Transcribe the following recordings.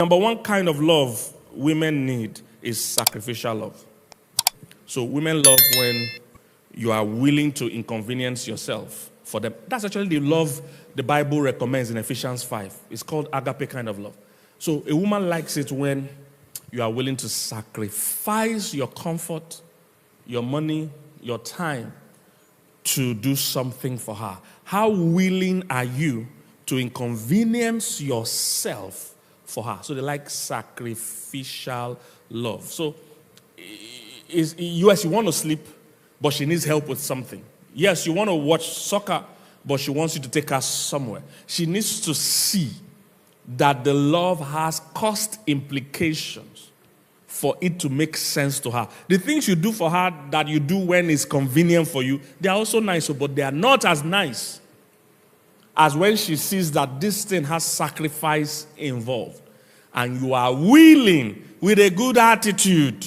Number one kind of love women need is sacrificial love. So women love when you are willing to inconvenience yourself for them. That's actually the love the Bible recommends in Ephesians 5. It's called agape kind of love. So a woman likes it when you are willing to sacrifice your comfort, your money, your time to do something for her. How willing are you to inconvenience yourself for her? So they like sacrificial love. So yes, you want to sleep, but she needs help with something. Yes, you want to watch soccer, but she wants you to take her somewhere. She needs to see that the love has cost implications for it to make sense to her. The things you do for her that you do when it's convenient for you, they are also nice, but they are not as nice as when she sees that this thing has sacrifice involved. And you are willing, with a good attitude,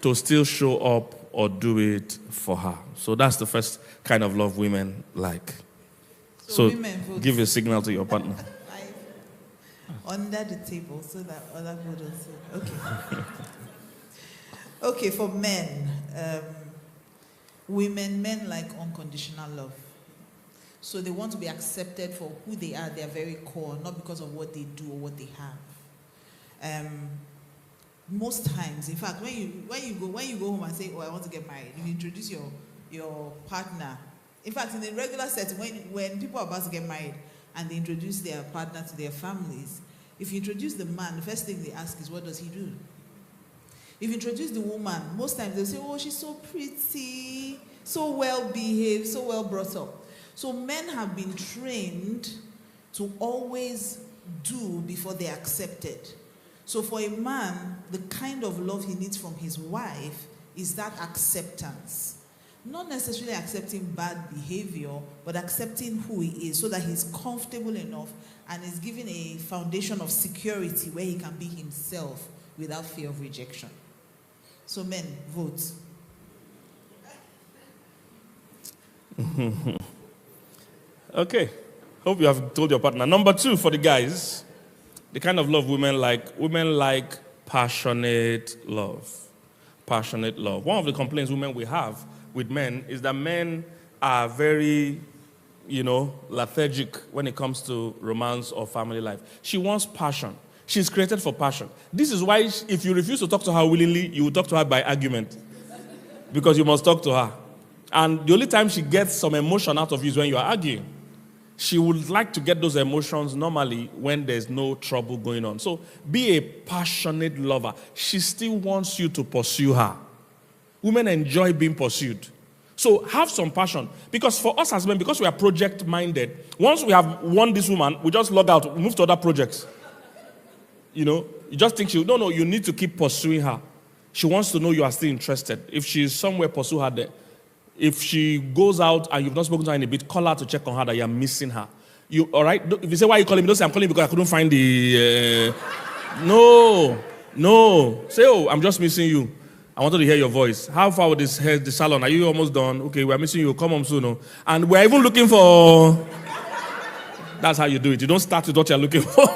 to still show up or do it for her. So that's the first kind of love women like. So give a signal to your partner. Under the table so that other people don't see. Okay. Okay, for men, men like unconditional love. So they want to be accepted for who they are, their very core, not because of what they do or what they have. Most times, in fact, when you go home and say, "Oh, I want to get married," you introduce your partner. In fact, in the regular setting, when people are about to get married and they introduce their partner to their families, if you introduce the man, the first thing they ask is, "What does he do?" If you introduce the woman, most times they'll say, "Oh, she's so pretty, so well behaved, so well brought up." So men have been trained to always do before they're accepted. So for a man, the kind of love he needs from his wife is that acceptance. Not necessarily accepting bad behavior, but accepting who he is so that he's comfortable enough and is given a foundation of security where he can be himself without fear of rejection. So men, vote. Okay. Hope you have told your partner. Number 2 for the guys, the kind of love women like passionate love. Passionate love. One of the complaints women will have with men is that men are very, lethargic when it comes to romance or family life. She wants passion. She's created for passion. This is why if you refuse to talk to her willingly, you will talk to her by argument. Because you must talk to her. And the only time she gets some emotion out of you is when you are arguing. She would like to get those emotions normally when there's no trouble going on. So be a passionate lover. She still wants you to pursue her. Women enjoy being pursued. So have some passion. Because for us as men, because we are project-minded, once we have won this woman, we just log out, move to other projects. You just think you need to keep pursuing her. She wants to know you are still interested. If she's somewhere, pursue her there. If she goes out and you've not spoken to her in a bit, call her to check on her that you're missing her. All right? If you say, "Why are you calling me?" Don't say, "I'm calling because I couldn't find the..." No. Say, "Oh, I'm just missing you. I wanted to hear your voice. How far with this hair, the salon? Are you almost done? Okay, we're missing you. Come home soon. No? And we're even looking for..." That's how you do it. You don't start with what you're looking for.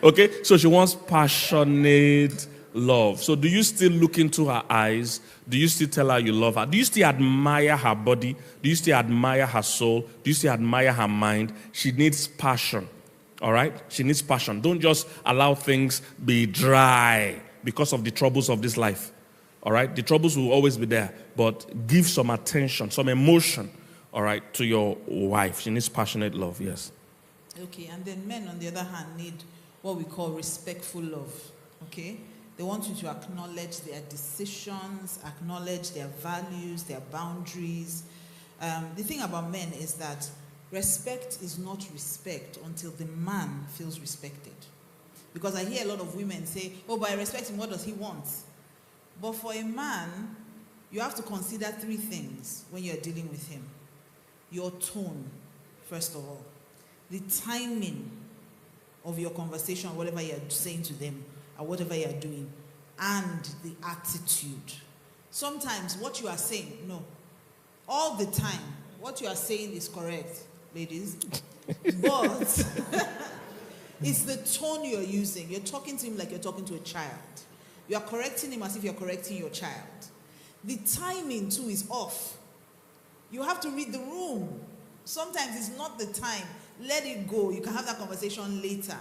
Okay? So she wants passionate love. So do you still look into her eyes? Do you still tell her you love her? Do you still admire her body? Do you still admire her soul? Do you still admire her mind? She needs passion. All right? She needs passion. Don't just allow things be dry because of the troubles of this life. All right? The troubles will always be there. But give some attention, some emotion, all right, to your wife. She needs passionate love, yes. Okay, and then men, on the other hand, need what we call respectful love. Okay? They want you to acknowledge their decisions, acknowledge their values, their boundaries. The thing about men is that respect is not respect until the man feels respected. Because I hear a lot of women say, "Oh, but I respect him, what does he want?" But for a man, you have to consider 3 things when you're dealing with him. Your tone, first of all. The timing of your conversation, whatever you're saying to them, or whatever you're doing, and the attitude. Sometimes what you are saying, all the time, what you are saying is correct, ladies. But It's the tone you're using. You're talking to him like you're talking to a child. You are correcting him as if you're correcting your child. The timing too is off. You have to read the room. Sometimes it's not the time. Let it go. You can have that conversation later.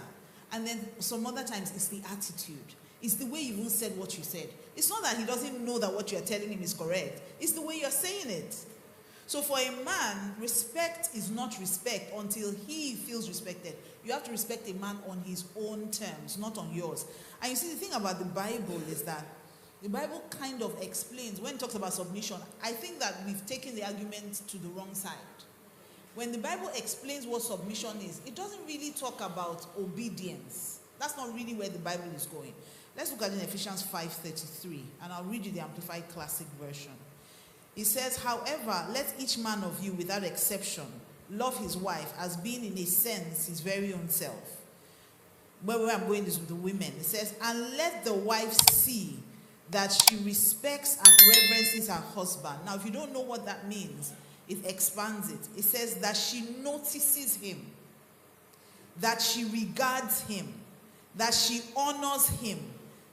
And then some other times it's the attitude. It's the way you even said what you said. It's not that he doesn't know that what you're telling him is correct. It's the way you're saying it. So for a man, respect is not respect until he feels respected. You have to respect a man on his own terms, not on yours. And you see, the thing about the Bible is that the Bible kind of explains, when it talks about submission, I think that we've taken the argument to the wrong side. When the Bible explains what submission is, it doesn't really talk about obedience. That's not really where the Bible is going. Let's look at it in Ephesians 5:33, and I'll read you the Amplified Classic Version. It says, however, let each man of you, without exception, love his wife as being in a sense his very own self. Where I'm going is with the women. It says, and let the wife see that she respects and reverences her husband. Now, if you don't know what that means, it expands it. It says that she notices him, that she regards him, that she honors him,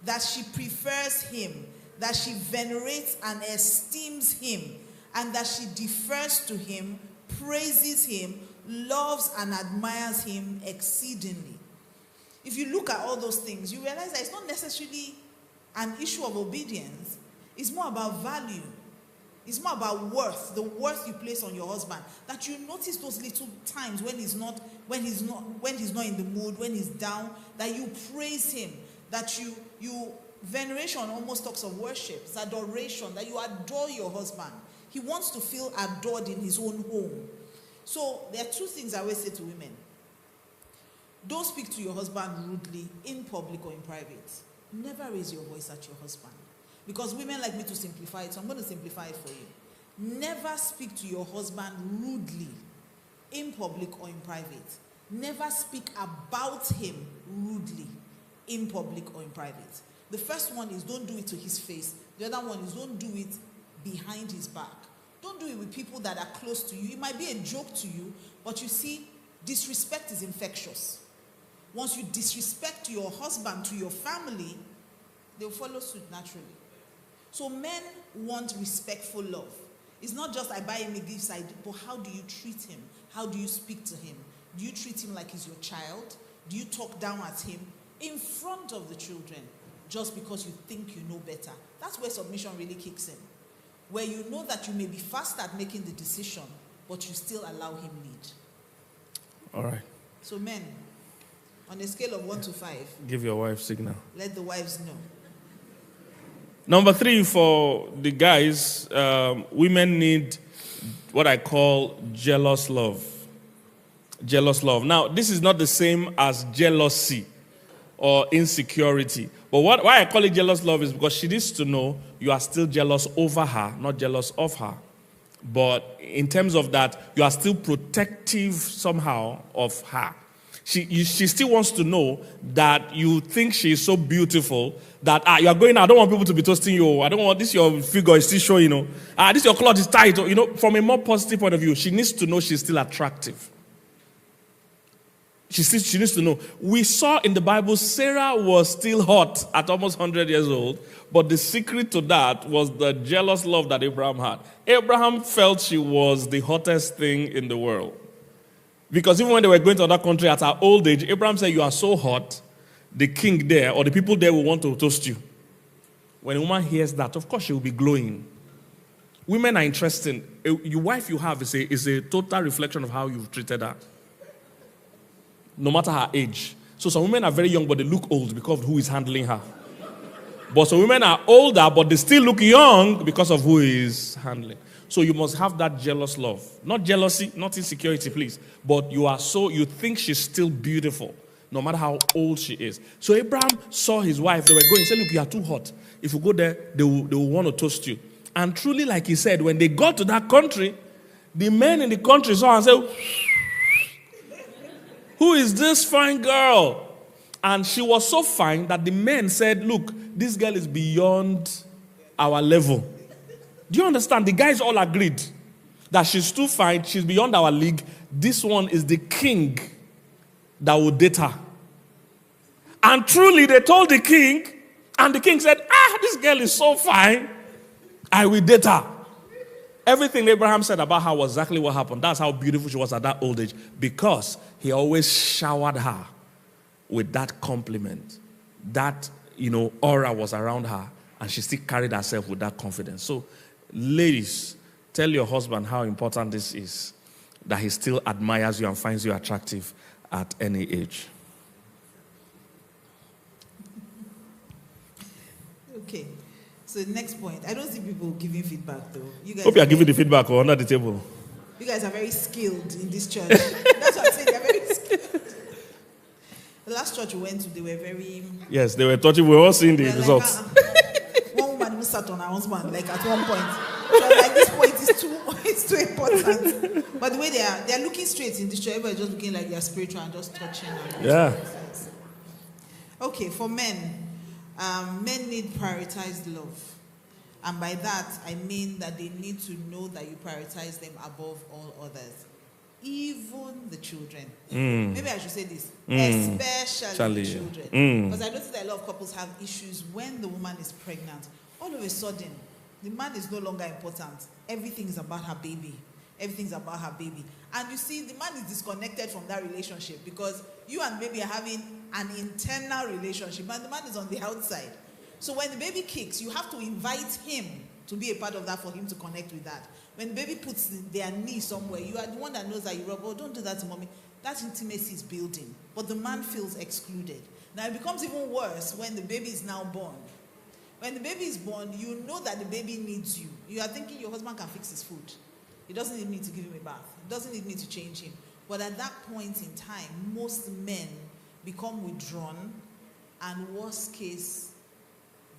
that she prefers him, that she venerates and esteems him, and that she defers to him, praises him, loves and admires him exceedingly. If you look at all those things, you realize that it's not necessarily an issue of obedience. It's more about value. It's more about worth, the worth you place on your husband. That you notice those little times when he's not in the mood, when he's down, that you praise him, that you veneration almost talks of worship. It's adoration, that you adore your husband. He wants to feel adored in his own home. So there are two things I always say to women. Don't speak to your husband rudely in public or in private. Never raise your voice at your husband. Because women like me to simplify it, so I'm going to simplify it for you. Never speak to your husband rudely in public or in private. Never speak about him rudely in public or in private. The first one is don't do it to his face. The other one is don't do it behind his back. Don't do it with people that are close to you. It might be a joke to you, but you see, disrespect is infectious. Once you disrespect your husband, to your family, they'll follow suit naturally. So men want respectful love. It's not just I buy him a gift, but how do you treat him? How do you speak to him? Do you treat him like he's your child? Do you talk down at him in front of the children just because you think you know better? That's where submission really kicks in. Where you know that you may be fast at making the decision, but you still allow him lead. All right. So men, on a scale of 1 to 5. Give your wife signal. Let the wives know. Number 3 for the guys, women need what I call jealous love. Jealous love. Now, this is not the same as jealousy or insecurity. But why I call it jealous love is because she needs to know you are still jealous over her, not jealous of her. But in terms of that, you are still protective somehow of her. She still wants to know that you think she is so beautiful that you are going, I don't want people to be toasting you. I don't want this, your figure is still showing, this your cloth is tight. From a more positive point of view, she needs to know she's still attractive. She needs to know. We saw in the Bible, Sarah was still hot at almost 100 years old, but the secret to that was the jealous love that Abraham had. Abraham felt she was the hottest thing in the world. Because even when they were going to another country at her old age, Abraham said, you are so hot, the king there or the people there will want to toast you. When a woman hears that, of course she will be glowing. Women are interesting. Your wife you have is a total reflection of how you've treated her. No matter her age. So some women are very young, but they look old because of who is handling her. But some women are older, but they still look young because of who is handling. So you must have that jealous love. Not jealousy, not insecurity, please. But you think she's still beautiful, no matter how old she is. So Abraham saw his wife, they were going, he said, look, you are too hot. If you go there, they will want to toast you. And truly, like he said, when they got to that country, the men in the country saw and said, who is this fine girl? And she was so fine that the men said, look, this girl is beyond our level. Do you understand? The guys all agreed that she's too fine, she's beyond our league. This one is the king that will date her. And truly, they told the king, and the king said, this girl is so fine, I will date her. Everything Abraham said about her was exactly what happened. That's how beautiful she was at that old age, because he always showered her with that compliment. That, aura was around her, and she still carried herself with that confidence. So, ladies, tell your husband how important this is, that he still admires you and finds you attractive at any age. Okay. So the next point. I don't see people giving feedback though. You guys hope you are giving the feedback or under the table. You guys are very skilled in this church. That's what I'm saying. They're very skilled. The last church we went to, they were very... Yes, they were touching. We were all seeing the results. One woman even sat on her husband, like at one point. So like this point is too important. But the way they are looking straight in this church. Everybody just looking like they're spiritual and just touching. Yeah. Okay, for men. Men need prioritized love. And by that, I mean that they need to know that you prioritize them above all others. Even the children. Maybe I should say this. Especially the children. Because I notice that a lot of couples have issues when the woman is pregnant. All of a sudden, the man is no longer important. Everything is about her baby. Everything's about her baby. And you see, the man is disconnected from that relationship because you and baby are having an internal relationship and the man is on the outside. So when the baby kicks, you have to invite him to be a part of that for him to connect with that. When the baby puts their knee somewhere, you are the one that knows that you rub, oh, don't do that to mommy. That intimacy is building. But the man feels excluded. Now it becomes even worse when the baby is now born. When the baby is born, you know that the baby needs you. You are thinking your husband can fix his food. He doesn't need me to give him a bath. He doesn't need me to change him. But at that point in time, most men become withdrawn, and worst case,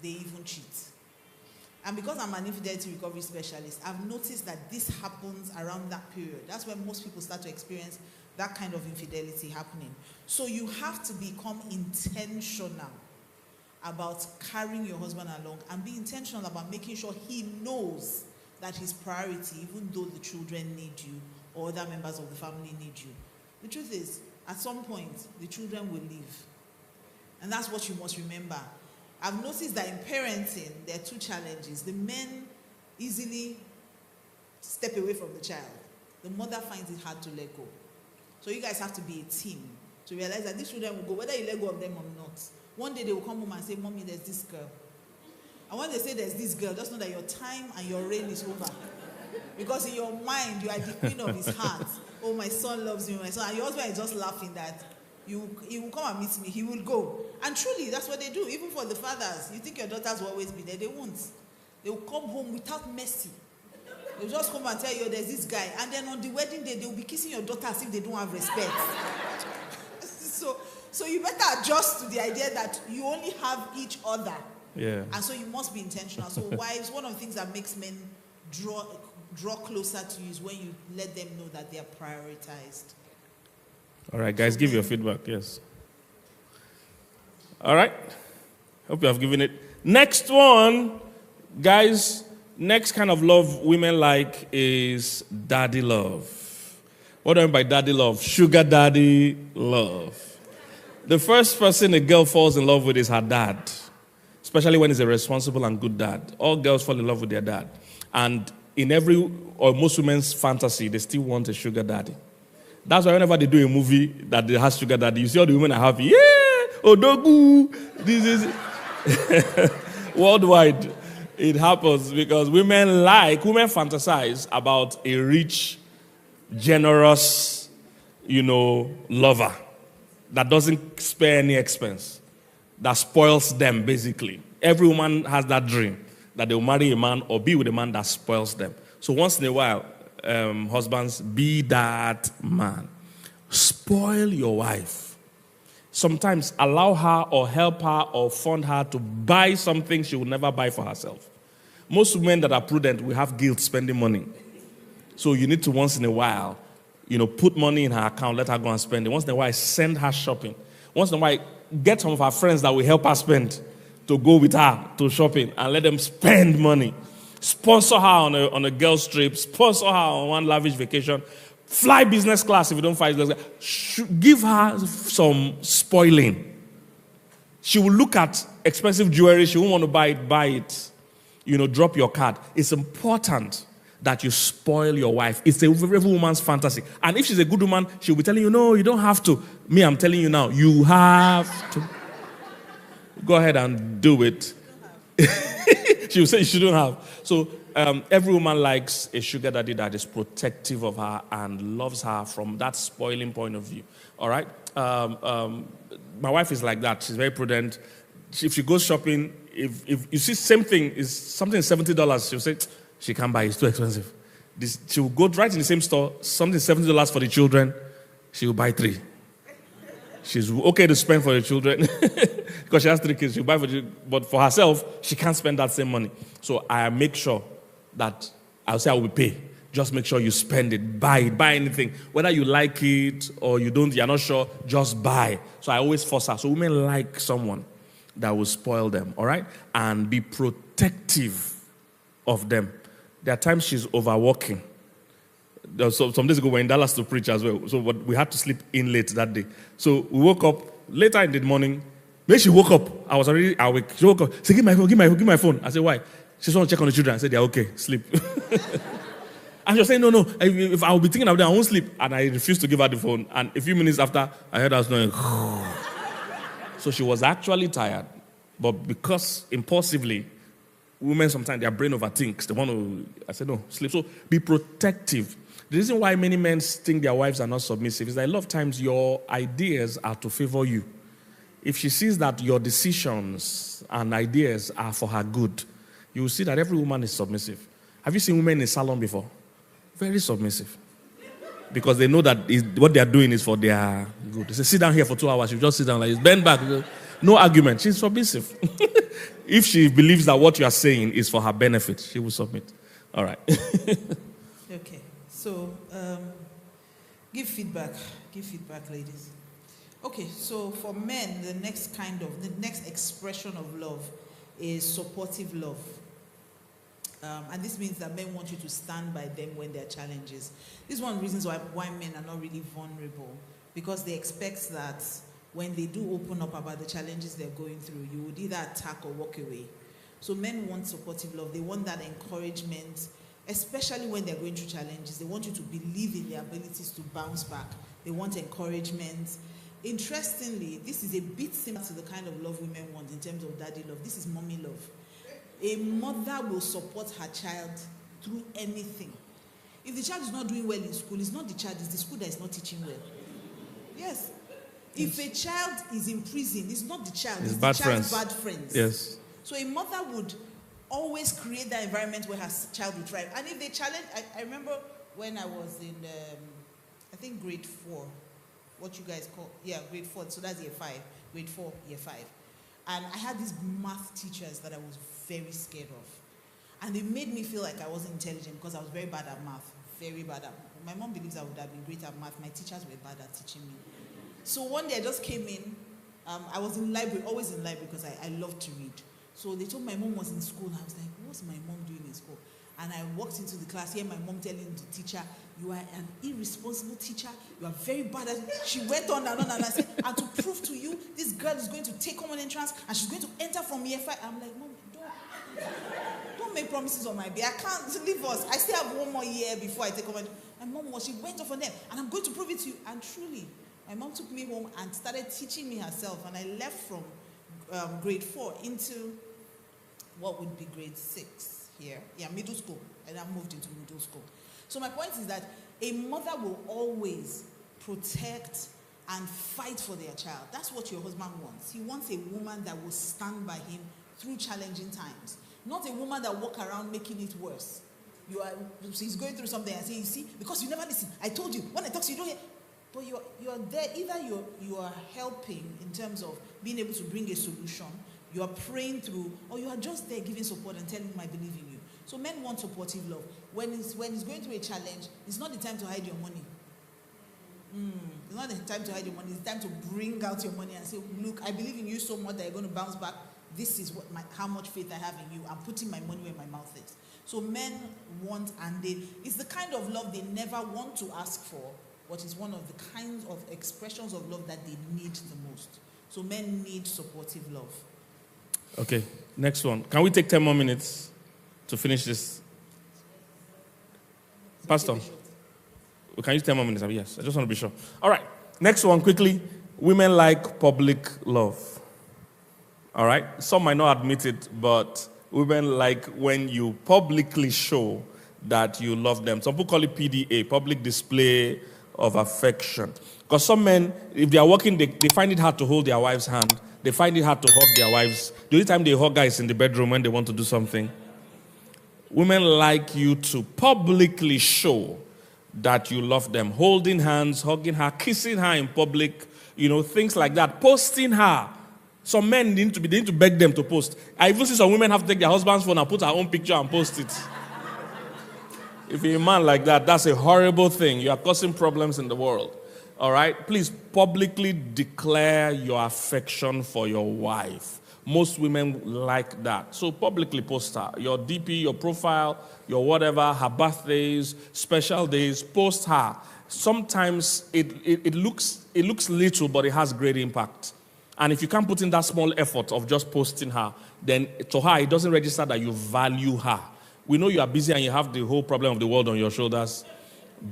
they even cheat. And because I'm an infidelity recovery specialist, I've noticed that this happens around that period. That's when most people start to experience that kind of infidelity happening. So you have to become intentional about carrying your husband along and be intentional about making sure he knows that his priority, even though the children need you or other members of the family need you. The truth is, at some point, the children will leave. And that's what you must remember. I've noticed that in parenting, there are two challenges. The men easily step away from the child. The mother finds it hard to let go. So you guys have to be a team to realize that these children will go, whether you let go of them or not. One day they will come home and say, Mommy, there's this girl. And when they say there's this girl, just know that your time and your reign is over. Because in your mind, you are the queen of his heart. Oh, my son loves me, my son. And your husband is just laughing that he will come and meet me. He will go. And truly, that's what they do. Even for the fathers, you think your daughters will always be there. They won't. They will come home without mercy. They'll just come and tell you, there's this guy. And then on the wedding day, they'll be kissing your daughter as if they don't have respect. So you better adjust to the idea that you only have each other. Yeah. And so you must be intentional. So wives, one of the things that makes men draw closer to you is when you let them know that they are prioritized. All right, guys, give your feedback. Yes. All right. Hope you have given it. Next one, guys, next kind of love women like is daddy love. What do I mean by daddy love? Sugar daddy love. The first person a girl falls in love with is her dad. Especially when he's a responsible and good dad. All girls fall in love with their dad. And in every or most women's fantasy, they still want a sugar daddy. That's why whenever they do a movie that has sugar daddy, you see all the women are happy. Yeah, Odogu. This is worldwide. It happens because women fantasize about a rich, generous, lover that doesn't spare any expense. That spoils them, basically. Every woman has that dream, that they'll marry a man or be with a man that spoils them. So once in a while, husbands, be that man. Spoil your wife. Sometimes allow her or help her or fund her to buy something she will never buy for herself. Most women that are prudent will have guilt spending money. So you need to once in a while, put money in her account, let her go and spend it. Once in a while, send her shopping. Once in a while, get some of her friends that will help her spend to go with her to shopping and let them spend money. Sponsor her on a girl's trip. Sponsor her on one lavish vacation. Fly business class if you don't fly business class. Give her some spoiling. She will look at expensive jewelry. She won't want to buy it. Drop your card. It's important that you spoil your wife. It's every woman's fantasy. And if she's a good woman, she'll be telling you, no, you don't have to. Me, I'm telling you now, you have to. Go ahead and do it. She will say you shouldn't have. So every woman likes a sugar daddy that is protective of her and loves her from that spoiling point of view. All right? My wife is like that. She's very prudent. If she goes shopping, if you see same thing, is something $70, she'll say, she can't buy it, it's too expensive. She will go right in the same store, something $70 for the children, she will buy 3. She's okay to spend for the children because she has 3 kids. She'll buy but for herself, she can't spend that same money. So I make sure that I'll say I will pay. Just make sure you spend it. Buy anything. Whether you like it or you don't, you're not sure, just buy. So I always force her. So women like someone that will spoil them, all right? And be protective of them. There are times she's overworking. So some days ago, we were in Dallas to preach as well. So we had to sleep in late that day. So we woke up later in the morning. When she woke up, I was already awake. She woke up, said, give my phone. I said, why? She just want to check on the children. I said, they're okay, sleep. And she was saying, no, if I will be thinking of them, I won't sleep. And I refused to give her the phone. And a few minutes after, I heard her snoring. So she was actually tired. But because impulsively, women sometimes their brain overthinks. They want to, I said, no, sleep. So be protective. The reason why many men think their wives are not submissive is that a lot of times your ideas are to favor you. If she sees that your decisions and ideas are for her good, you will see that every woman is submissive. Have you seen women in a salon before? Very submissive. Because they know that what they are doing is for their good. They say, sit down here for 2 hours. You just sit down like this. Bend back. No argument. She's submissive. If she believes that what you are saying is for her benefit, she will submit. All right. Okay. So, give feedback. Give feedback, ladies. Okay, so for men, the next expression of love is supportive love. And this means that men want you to stand by them when there are challenges. This is one of the reasons why men are not really vulnerable, because they expect that when they do open up about the challenges they're going through, you would either attack or walk away. So men want supportive love. They want that encouragement, especially when they're going through challenges. They want you to believe in their abilities to bounce back. They want encouragement. Interestingly, this is a bit similar to the kind of love women want in terms of daddy love. This is mommy love. A mother will support her child through anything. If the child is not doing well in school, it's not the child, it's the school that is not teaching well. Yes. If a child is in prison, it's not the child, it's the child's bad friends. Yes. So a mother would always create that environment where her child will thrive. And if they challenge, I remember when I was in, I think grade 4, what you guys call, grade 4, so that's year 5, grade 4, year 5. And I had these math teachers that I was very scared of. And they made me feel like I wasn't intelligent because I was very bad at math, very bad at. My mom believes I would have been great at math. My teachers were bad at teaching me. So one day I just came in. I was in library, always in library because I love to read. So they told my mom was in school. And I was like, what's my mom doing in school? And I walked into the class, my mom telling the teacher, you are an irresponsible teacher. You are very bad at it. She went on and on, and I said, and to prove to you, this girl is going to take common entrance and she's going to enter from year 5. I'm like, Mom, don't make promises on my behalf. I can't leave us. I still have 1 more year before I take common. My mom she went off on them, and I'm going to prove it to you. And truly, my mom took me home and started teaching me herself, and I left from grade 4 into what would be grade 6 here. Middle school. And I moved into middle school. So my point is that a mother will always protect and fight for their child. That's what your husband wants. He wants a woman that will stand by him through challenging times. Not a woman that walk around making it worse. He's going through something and say, you see, because you never listen. I told you, when I talk to you, you don't hear. But you're there, either you are helping in terms of being able to bring a solution, you are praying through, or you are just there giving support and telling him I believe in you. So men want supportive love. When he's going through a challenge, it's not the time to hide your money. It's not the time to hide your money. It's time to bring out your money and say, look, I believe in you so much that you're going to bounce back. This is how much faith I have in you. I'm putting my money where my mouth is. So men want, and it's the kind of love they never want to ask for, but it's one of the kinds of expressions of love that they need the most. So men need supportive love. Okay, next one. Can we take 10 more minutes to finish this? Pastor, we can use 10 more minutes. Yes, I just want to be sure. All right, next one quickly. Women like public love. All right, some might not admit it, but women like when you publicly show that you love them. Some people call it PDA, public display of affection. Because some men, if they are working, they find it hard to hold their wife's hand. They find it hard to hug their wives. The only time they hug guys in the bedroom when they want to do something. Women like you to publicly show that you love them. Holding hands, hugging her, kissing her in public, things like that. Posting her. Some men need to beg them to post. I even see some women have to take their husband's phone and put her own picture and post it. If you're a man like that, that's a horrible thing. You are causing problems in the world. All right? Please publicly declare your affection for your wife. Most women like that. So publicly post her. Your DP, your profile, your whatever, her birthdays, special days, post her. Sometimes it looks little, but it has great impact. And if you can't put in that small effort of just posting her, then to her, it doesn't register that you value her. We know you are busy and you have the whole problem of the world on your shoulders.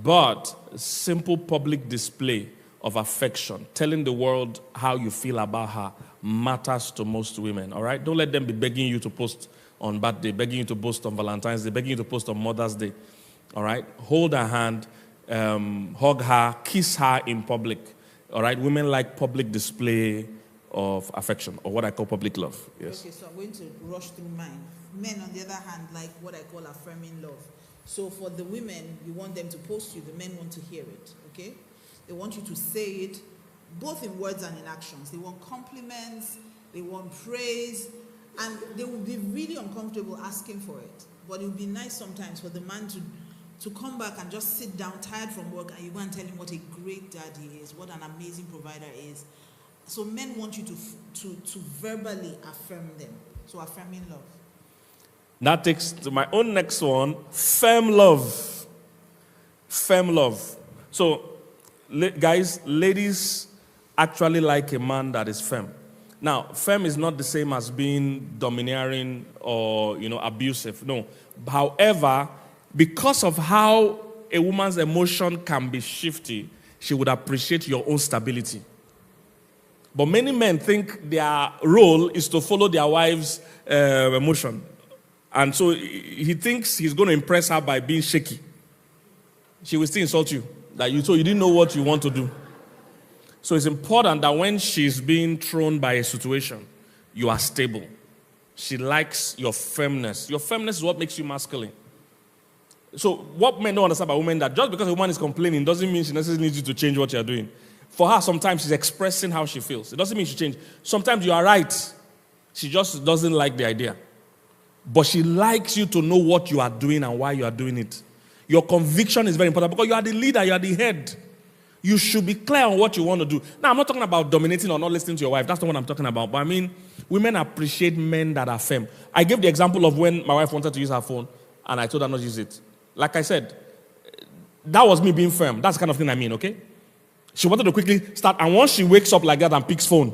But simple public display of affection, telling the world how you feel about her, matters to most women, all right? Don't let them be begging you to post on birthday, begging you to post on Valentine's Day, begging you to post on Mother's Day, all right? Hold her hand, hug her, kiss her in public, all right? Women like public display of affection, or what I call public love. Yes. Okay, so I'm going to rush through mine. Men, on the other hand, like what I call affirming love. So for the women, you want them to post you. The men want to hear it, okay? They want you to say it, both in words and in actions. They want compliments, they want praise, and they will be really uncomfortable asking for it. But it would be nice sometimes for the man to come back and just sit down, tired from work, and you go and tell him what a great dad he is, what an amazing provider he is. So men want you to verbally affirm them. So affirming love. That takes to my own next one, firm love. Firm love. So, guys, ladies actually like a man that is firm. Now, firm is not the same as being domineering or, abusive. No. However, because of how a woman's emotion can be shifty, she would appreciate your own stability. But many men think their role is to follow their wife's emotion. And so he thinks he's going to impress her by being shaky. She will still insult you. So you didn't know what you want to do. So it's important that when she's being thrown by a situation, you are stable. She likes your firmness. Your firmness is what makes you masculine. So what men don't understand about women, that just because a woman is complaining doesn't mean she necessarily needs you to change what you're doing. For her, sometimes she's expressing how she feels. It doesn't mean she change. Sometimes you are right. She just doesn't like the idea. But she likes you to know what you are doing and why you are doing it. Your conviction is very important because you are the leader, you are the head. You should be clear on what you want to do. Now, I'm not talking about dominating or not listening to your wife. That's not what I'm talking about. But I mean, women appreciate men that are firm. I gave the example of when my wife wanted to use her phone and I told her not to use it. Like I said, that was me being firm. That's the kind of thing I mean, okay? She wanted to quickly start, and once she wakes up like that and picks phone,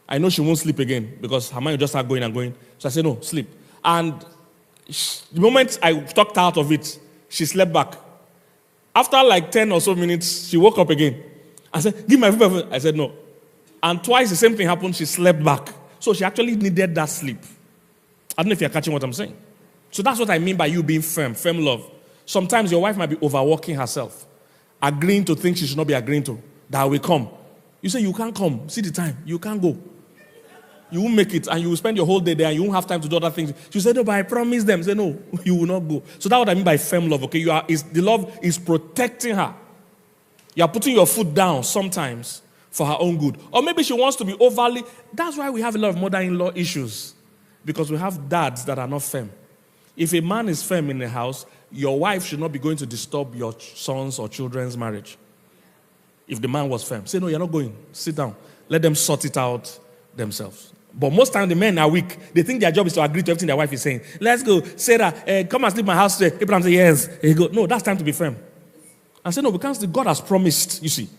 I know she won't sleep again because her mind will just start going and going. So I said, no, sleep. And the moment I talked her out of it, she slept back. After like 10 or so minutes, she woke up again. I said, give my phone. I said, no. And twice the same thing happened, she slept back. So she actually needed that sleep. I don't know if you're catching what I'm saying. So that's what I mean by you being firm love. Sometimes your wife might be overworking herself, agreeing to things she should not be agreeing to, that will come. You say, you can't come. See the time. You can't go. You won't make it, and you will spend your whole day there, and you won't have time to do other things. She said, no, but I promise them. Say, no, you will not go. So that's what I mean by firm love, okay? The love is protecting her. You are putting your foot down sometimes for her own good. Or maybe she wants to be overly. That's why we have a lot of mother-in-law issues, because we have dads that are not firm. If a man is firm in the house, your wife should not be going to disturb your sons or children's marriage. If the man was firm, say, no, you're not going. Sit down. Let them sort it out themselves. But most times the men are weak. They think their job is to agree to everything their wife is saying. Let's go. Sarah, come and sleep in my house today. Abraham say, yes. He go, no, that's time to be firm. And say, no, we can't sleep. God has promised, you see.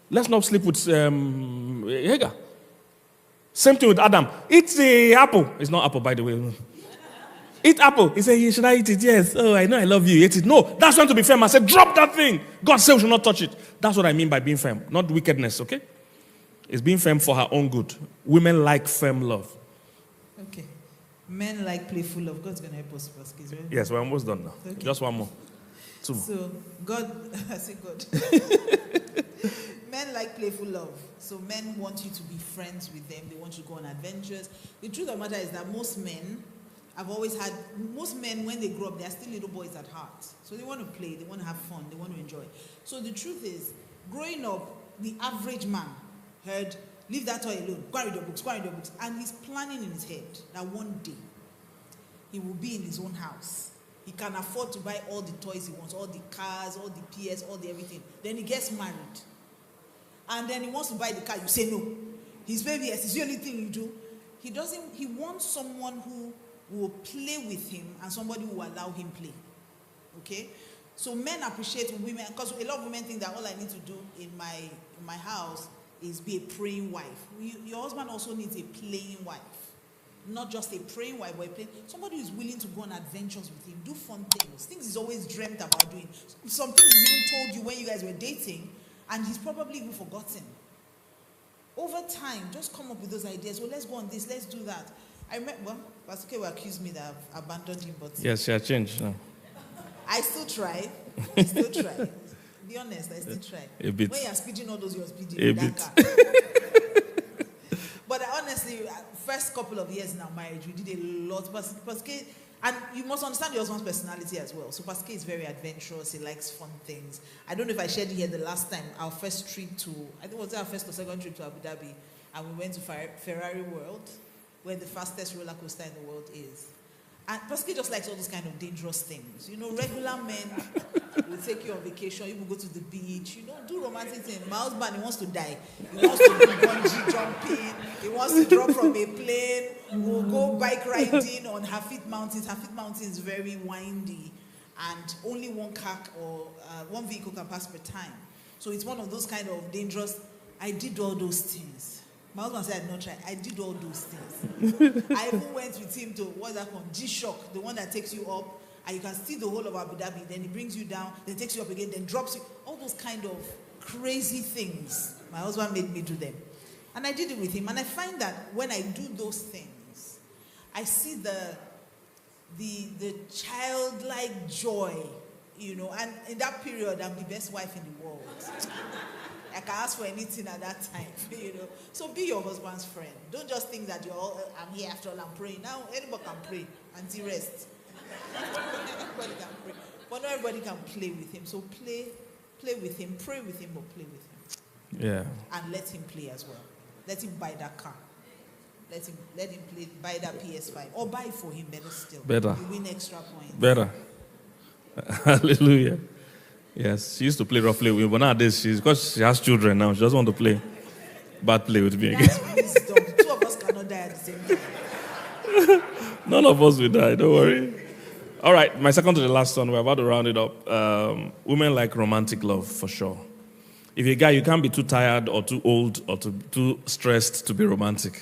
Let's not sleep with Hagar. Same thing with Adam. Eat the apple. It's not apple, by the way. Eat apple. He said, should I eat it? Yes. Oh, I know I love you. Eat it. No, that's when to be firm. I said, drop that thing. God said we should not touch it. That's what I mean by being firm. Not wickedness, okay? It's being firm for her own good. Women like firm love. Okay. Men like playful love. God's going to help us. Right? Yes, we're almost done now. Okay. Just one more. Two more. So, God, I say God. Men like playful love. So men want you to be friends with them. They want you to go on adventures. The truth of the matter is that most men, when they grow up, they are still little boys at heart. So they want to play, they want to have fun, they want to enjoy. So the truth is, growing up, the average man heard, leave that toy alone, go and read your books, go and read your books. And he's planning in his head that one day, he will be in his own house. He can afford to buy all the toys he wants, all the cars, all the PS, all the everything. Then he gets married. And then he wants to buy the car, you say no. His baby, yes, it's the only thing you do. He wants someone who will play with him and somebody who will allow him play. Okay? So men appreciate women, because a lot of women think that all I need to do in my house is be a praying wife. Your husband also needs a playing wife. Not just a praying wife, but somebody who is willing to go on adventures with him, do fun things. Things he's always dreamt about doing. Some things he's even told you when you guys were dating, and he's probably even forgotten. Over time, just come up with those ideas. Well, let's go on this, let's do that. I remember, Pastor K will accuse me that I've abandoned him, but yes, she has changed now. I still try. Be honest, I still try. A bit. When you're speeding all those, you're speeding a in bit. that car. But honestly, first couple of years in our marriage, we did a lot. Pastor K, and you must understand your husband's personality as well. So Pastor K is very adventurous. He likes fun things. I don't know if I shared it here the last time. Our first trip to, I think it was our first or second trip to Abu Dhabi, and we went to Ferrari World, where the fastest roller coaster in the world is. And Pastor K just likes all those kind of dangerous things. You know, regular men will take you on vacation. You will go to the beach. You don't do romantic things. My husband, he wants to die. He wants to do bungee jumping. He wants to drop from a plane. We'll go bike riding on Hafid Mountains. Hafid Mountains is very windy, and only one car or one vehicle can pass per time. So it's one of those kind of dangerous. I did all those things. My husband said I did not try. I did all those things. I even went with him to, what's that called? G-Shock, the one that takes you up, and you can see the whole of Abu Dhabi. Then he brings you down, then takes you up again, then drops you. All those kind of crazy things. My husband made me do them. And I did it with him. And I find that when I do those things, I see the childlike joy, you know. And in that period, I'm the best wife in the world. I can ask for anything at that time, you know. So be your husband's friend. Don't just think that you're all, I'm here after all, I'm praying. Now, anybody can pray until rest. Everybody can pray. But not everybody can play with him. So play with him, pray with him, but play with him. Yeah. And let him play as well. Let him buy that car. Let him buy that PS5. Or buy it for him, better still. Better. You win extra points. Better. Hallelujah. Yes, she used to play roughly with me, but nowadays, because she has children now, she doesn't want to play. Bad play with me again. That's wisdom. Two of us cannot die at the same time. None of us will die, don't worry. All right, my second to the last one, we're about to round it up. Women like romantic love, for sure. If you're a guy, you can't be too tired or too old or too stressed to be romantic.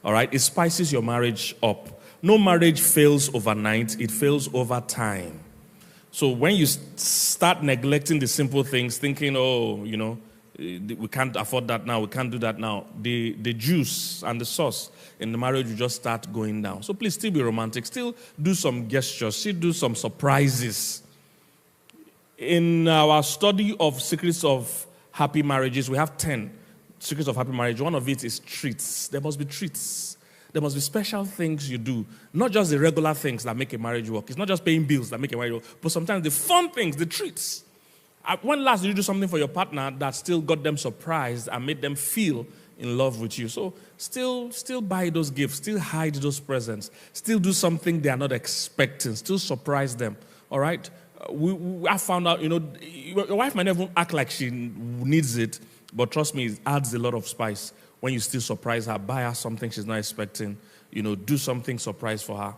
All right, it spices your marriage up. No marriage fails overnight, it fails over time. So when you start neglecting the simple things, thinking, oh, you know, we can't afford that now, we can't do that now, the juice and the sauce in the marriage will just start going down. So please still be romantic, still do some gestures, still do some surprises. In our study of secrets of happy marriages, we have 10 secrets of happy marriage. One of it is treats. There must be treats. There must be special things you do, not just the regular things that make a marriage work. It's not just paying bills that make a marriage work, but sometimes the fun things, the treats. When last did you do something for your partner that still got them surprised and made them feel in love with you? So still buy those gifts, still hide those presents, still do something they are not expecting, still surprise them, all right? I found out, you know, your wife might never act like she needs it, but trust me, it adds a lot of spice. When you still surprise her, buy her something she's not expecting, you know, do something surprise for her.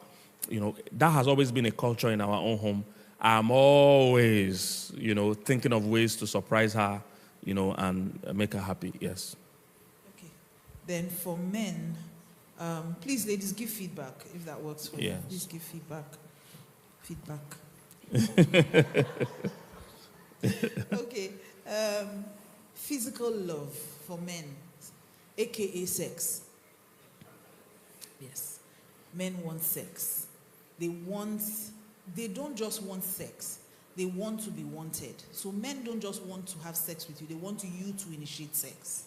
You know, that has always been a culture in our own home. I'm always, you know, thinking of ways to surprise her, you know, and make her happy. Yes. Okay. Then for men, please, ladies, give feedback if that works for you. Yes. Please give feedback. Okay. Physical love for men, aka sex. Yes. Men want sex. They don't just want sex. They want to be wanted. So men don't just want to have sex with you. They want you to initiate sex.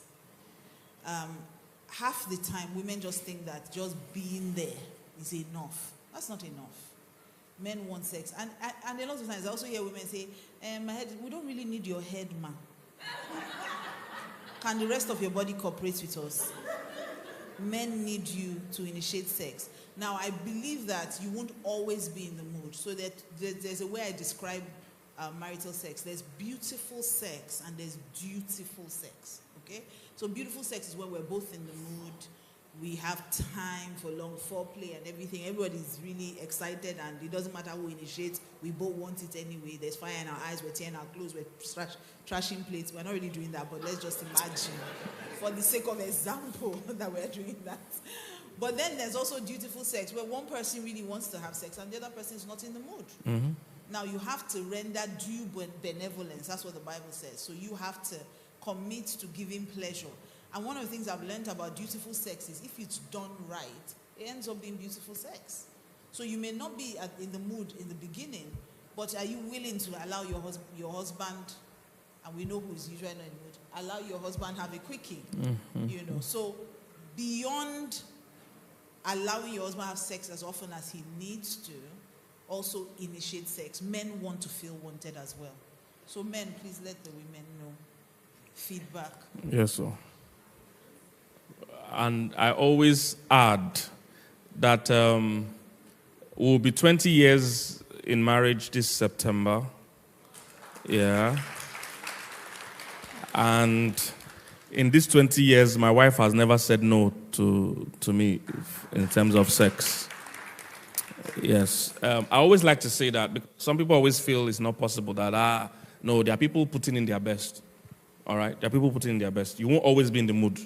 Half the time, women just think that just being there is enough. That's not enough. Men want sex. And a lot of times, I also hear women say, my head, we don't really need your head, man. Can the rest of your body cooperate with us? Men need you to initiate sex. Now, I believe that you won't always be in the mood. So that there's a way I describe marital sex. There's beautiful sex and there's dutiful sex. Okay? So beautiful sex is when we're both in the mood. We have time for long foreplay and everything. Everybody's really excited and it doesn't matter who initiates. We both want it anyway. There's fire in our eyes. We're tearing our clothes. We're trashing plates. We're not really doing that, but let's just imagine, for the sake of example, that we're doing that. But then there's also dutiful sex, where one person really wants to have sex and the other person is not in the mood. Mm-hmm. Now, you have to render due benevolence. That's what the Bible says. So you have to commit to giving pleasure. And one of the things I've learned about dutiful sex is if it's done right, it ends up being beautiful sex. So you may not be in the mood in the beginning, but are you willing to allow your husband, and we know who's usually not in the mood, allow your husband have a quickie? Mm-hmm. So beyond allowing your husband have sex as often as he needs to, also initiate sex. Men want to feel wanted as well. So men, please let the women know. Feedback. Yes, sir. And I always add that we'll be 20 years in marriage this September. Yeah. And in these 20 years, my wife has never said no to me in terms of sex. Yes. I always like to say that because some people always feel it's not possible that, no, there are people putting in their best. All right? There are people putting in their best. You won't always be in the mood.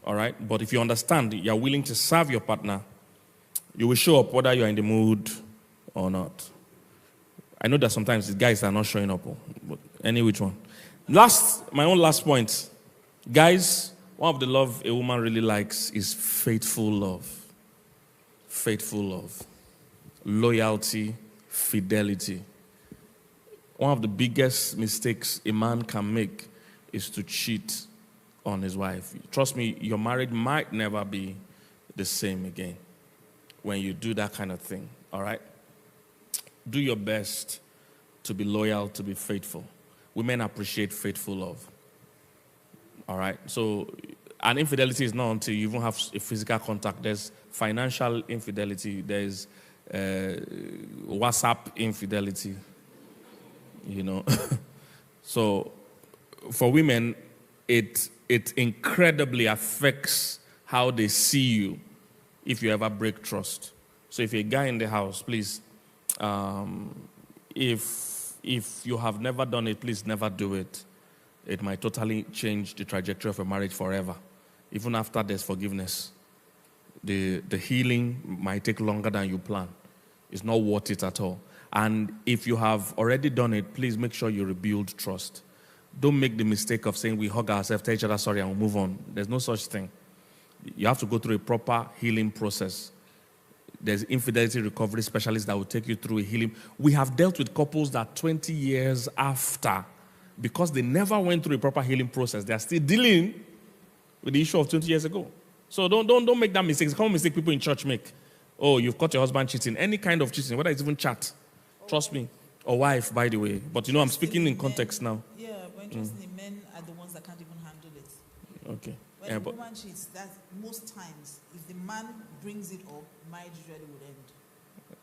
All right? But if you understand, you're willing to serve your partner, you will show up whether you're in the mood or not. I know that sometimes the guys are not showing up, but any which one. My own last point. Guys, one of the love a woman really likes is faithful love. Faithful love. Loyalty, fidelity. One of the biggest mistakes a man can make is to cheat on his wife. Trust me, your marriage might never be the same again when you do that kind of thing, all right? Do your best to be loyal, to be faithful. Women appreciate faithful love, all right? So, and infidelity is not until you even have a physical contact. There's financial infidelity. There's WhatsApp infidelity, So, for women, it incredibly affects how they see you if you ever break trust. So if you're a guy in the house, please, if you have never done it, please never do it. It might totally change the trajectory of a marriage forever. Even after there's forgiveness, the healing might take longer than you plan. It's not worth it at all. And if you have already done it, please make sure you rebuild trust. Don't make the mistake of saying we hug ourselves, tell each other sorry, and we'll move on. There's no such thing. You have to go through a proper healing process. There's infidelity recovery specialists that will take you through a healing. We have dealt with couples that 20 years after, because they never went through a proper healing process, they are still dealing with the issue of 20 years ago. So don't make that mistake. It's a common mistake people in church make. Oh, you've caught your husband cheating. Any kind of cheating, whether it's even chat. Trust me. Or wife, by the way. But I'm speaking in context now. Yeah, but interestingly, men are the ones that can't even handle it. Okay. When a woman cheats, that most times, if the man brings it up, marriage usually would end.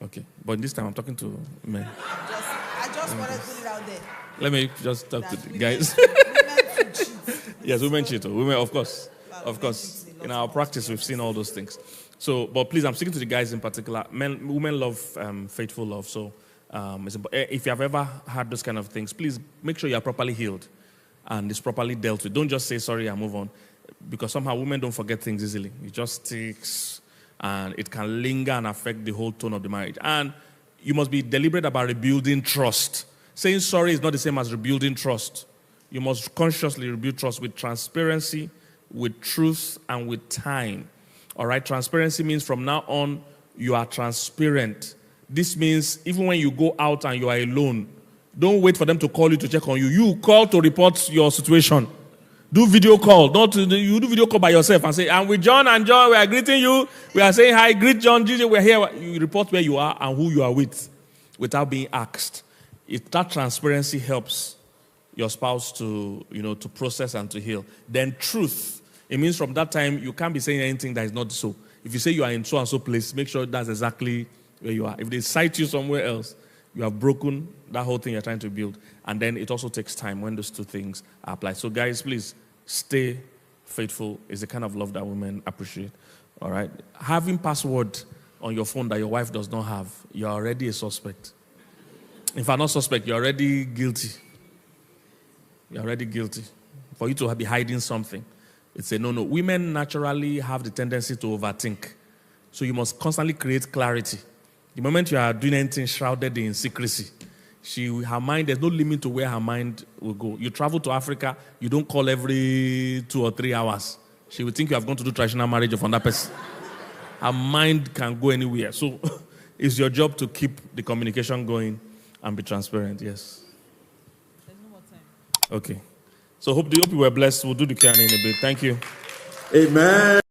Okay. But this time I'm talking to men. I just wanted to put it out there. Let me just talk to the guys. Women cheat. Yes, women cheat. Women, of course. Of course. In our practice, we've seen all those things. So, but please, I'm speaking to the guys in particular. Women love faithful love. So, if you have ever had those kind of things, please make sure you are properly healed and it's properly dealt with. Don't just say sorry and move on. because somehow women don't forget things easily. It just sticks, and it can linger and affect the whole tone of the marriage. And you must be deliberate about rebuilding trust. Saying sorry is not the same as rebuilding trust. You must consciously rebuild trust with transparency, with truth, and with time. All right? Transparency means from now on, you are transparent. This means even when you go out and you are alone, don't wait for them to call you to check on you. You call to report your situation. Do video call. You do video call by yourself and say, I'm with John and John. We are greeting you. We are saying hi. Greet John. Jesus, we're here. You report where you are and who you are with without being asked. That transparency helps your spouse to process and to heal. Then truth. It means from that time, you can't be saying anything that is not so. If you say you are in so and so place, make sure that's exactly where you are. If they cite you somewhere else, you have broken that whole thing you're trying to build. And then it also takes time when those two things are applied. So guys, please stay faithful. Is the kind of love that women appreciate. All right? Having password on your phone that your wife does not have, you're already a suspect. If you're not suspect, you're already guilty. You're already guilty. For you to be hiding something, it's a no-no. Women naturally have the tendency to overthink. So you must constantly create clarity. The moment you are doing anything shrouded in secrecy, her mind, there's no limit to where her mind will go. You travel to Africa, you don't call every 2 or 3 hours. She will think you have gone to do traditional marriage of another person. Her mind can go anywhere. So it's your job to keep the communication going and be transparent. Yes. There's no more time. Okay. So hope you were blessed. We'll do the Q&A in a bit. Thank you. Amen.